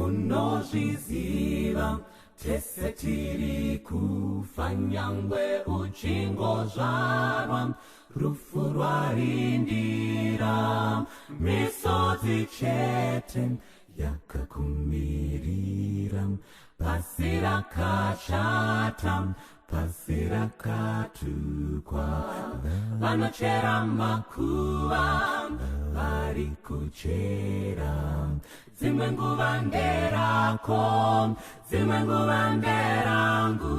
munozviziva tese tiri kufa nyangwe uchingo zvarwa rufu rwarindira misodzi chete yakakumirira pasi rakashata pasi rakatukwa vanochera makuva vari kuchera dzimwe nguva nderako dzimwe nguva nderangu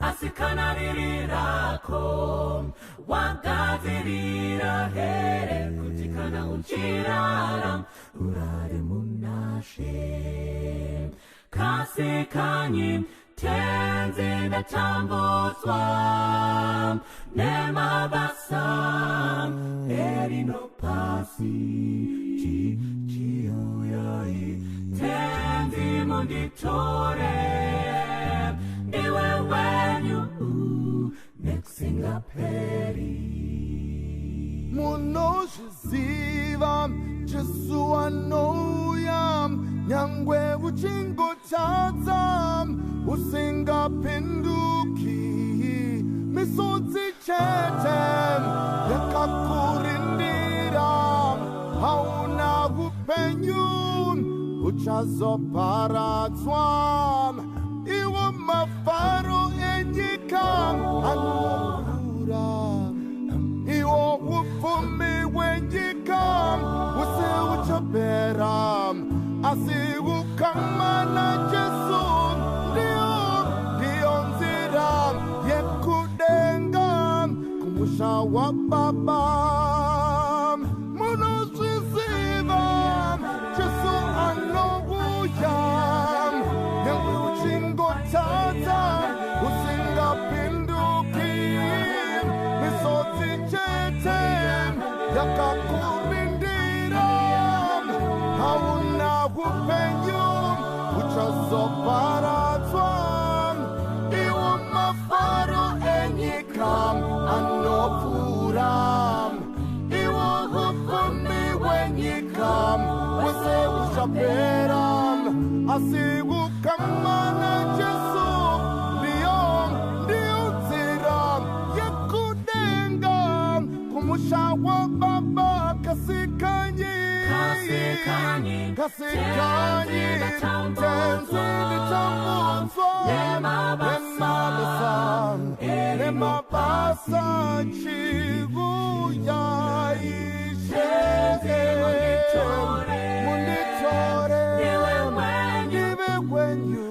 asi kana riri rako wagadzirira here kuti kana uchirara urare munashe kasi kanyi tenzi ndatambudzwa nemabasa erino pasi chiuyai tenzi munditore ndiwe wenyu nekusingaperi munozviziva Jesu anouya nyangwe uchingotadza usingapinduki misodzi chete yakakurindira hauna upenyu uchazoparadzwa iwo mafaro enyika anokura iwo upfumi hwenyika hwose huchapera asi ukamana Jesu ndiyo nzira yekudenga kumusha wa Baba munozviziva Jesu anouya nyangwe uchingotadza usingapinduki misodzi chete yakakurindira hauna upenyu uchazoparadzwa iwo mafaro enyika anopfuura iwo upfumi hwenyika hwose huchapera asi ukamana Jesu ndiyo nzira yekudenga kumusha wa Baba kasikanyi tenzi nditambudzwa nemabasa chiuyai munditore ndive wenyu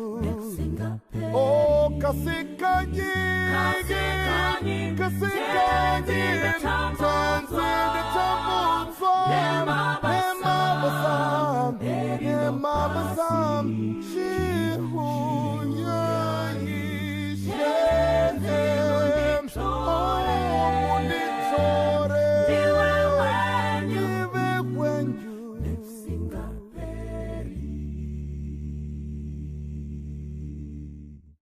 kasikanyi